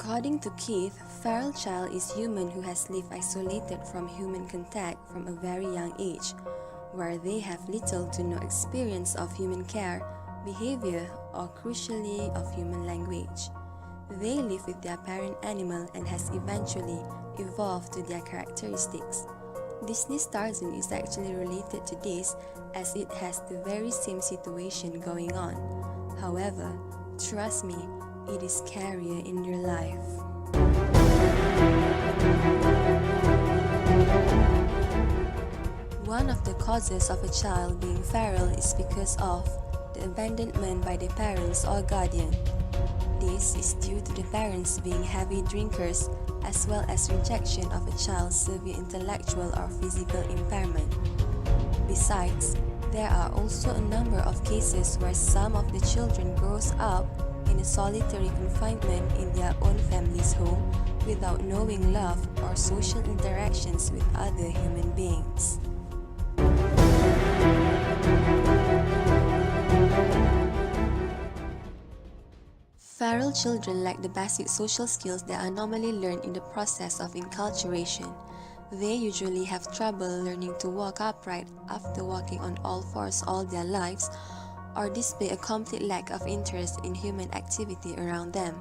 According to Keith, feral child is human who has lived isolated from human contact from a very young age, where they have little to no experience of human care, behavior, or crucially of human language. They live with their parent animal and has eventually evolved to their characteristics. Disney's Tarzan is actually related to this as it has the very same situation going on. However, trust me, it is scarier in real life. One of the causes of a child being feral is because of the abandonment by the parents or guardian. This is due to the parents being heavy drinkers as well as rejection of a child's severe intellectual or physical impairment. Besides, there are also a number of cases where some of the children grows up in a solitary confinement in their own family's home without knowing love or social interactions with other human beings. Feral children lack the basic social skills that are normally learned in the process of enculturation. They usually have trouble learning to walk upright after walking on all fours all their lives, or display a complete lack of interest in human activity around them.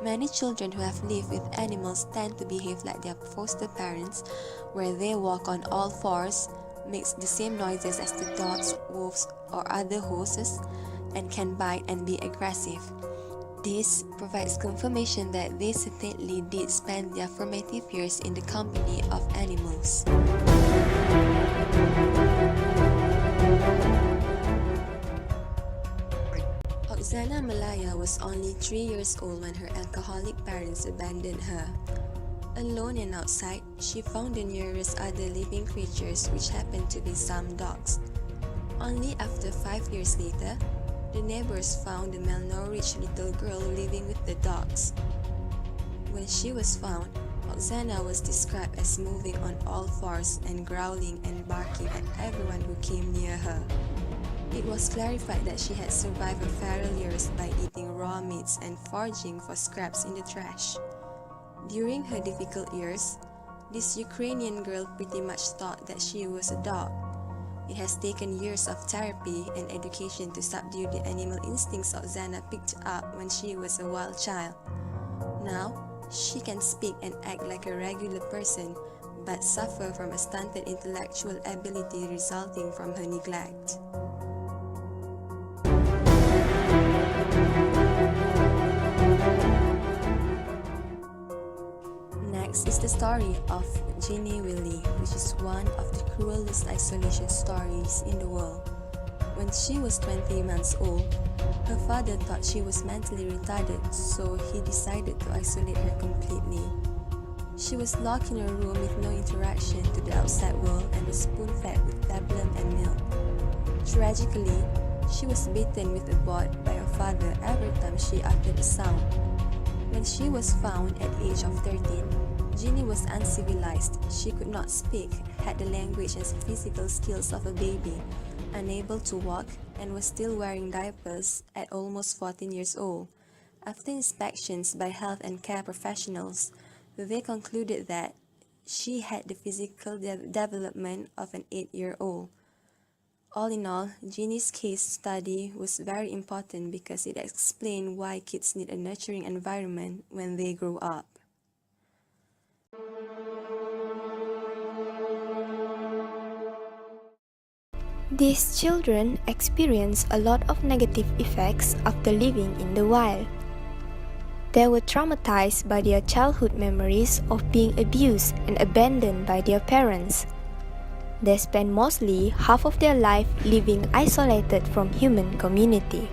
Many children who have lived with animals tend to behave like their foster parents, where they walk on all fours, makes the same noises as the dogs, wolves, or other horses, and can bite and be aggressive. This provides confirmation that they certainly did spend their formative years in the company of animals. Oksana Malaya was only 3 years old when her alcoholic parents abandoned her. Alone and outside, she found the nearest other living creatures, which happened to be some dogs. Only after 5 years later, the neighbors found the malnourished little girl living with the dogs. When she was found, Oksana was described as moving on all fours and growling and barking at everyone who came near her. It was clarified that she had survived her feral years by eating raw meats and foraging for scraps in the trash. During her difficult years, this Ukrainian girl pretty much thought that she was a dog. It has taken years of therapy and education to subdue the animal instincts Oksana picked up when she was a wild child. Now, she can speak and act like a regular person, but suffer from a stunted intellectual ability resulting from her neglect. Next is the story of Ginny Willy, which is one of the cruelest isolation stories in the world. When she was 20 months old, her father thought she was mentally retarded, so he decided to isolate her completely. She was locked in a room with no interaction to the outside world and was spoon-fed with peplum and milk. Tragically, she was beaten with a board by her father every time she uttered a sound. When she was found at the age of 13, Ginny was uncivilized. She could not speak, had the language and physical skills of a baby, unable to walk, and was still wearing diapers at almost 14 years old. After inspections by health and care professionals, they concluded that she had the physical development of an 8-year-old. All in all, Ginny's case study was very important because it explained why kids need a nurturing environment when they grow up. These children experience a lot of negative effects after living in the wild. They were traumatized by their childhood memories of being abused and abandoned by their parents. They spend mostly half of their life living isolated from human community.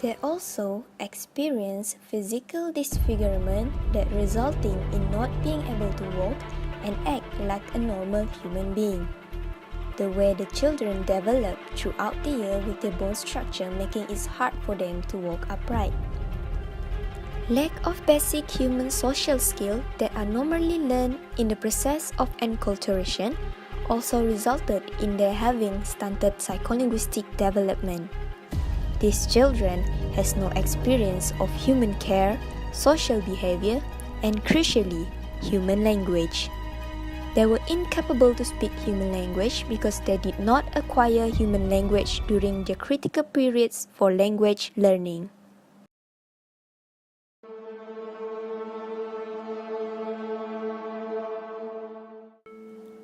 They also experience physical disfigurement that resulting in not being able to walk and act like a normal human being. The way the children develop throughout the year with their bone structure making it hard for them to walk upright. Lack of basic human social skills that are normally learned in the process of enculturation also resulted in their having stunted psycholinguistic development. These children has no experience of human care, social behavior, and crucially, human language. They were incapable to speak human language because they did not acquire human language during their critical periods for language learning.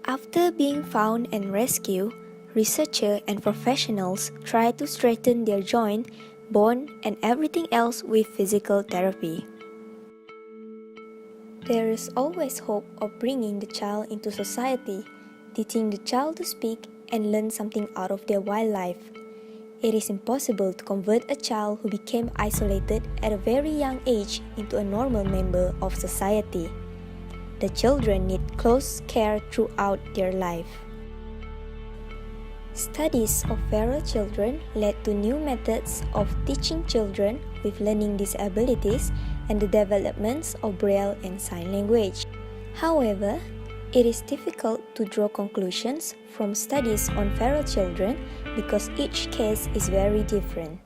After being found and rescued, researchers and professionals try to straighten their joint, bone, and everything else with physical therapy. There is always hope of bringing the child into society, teaching the child to speak and learn something out of their wildlife. It is impossible to convert a child who became isolated at a very young age into a normal member of society. The children need close care throughout their life. Studies of feral children led to new methods of teaching children with learning disabilities and the developments of Braille and sign language. However, it is difficult to draw conclusions from studies on feral children because each case is very different.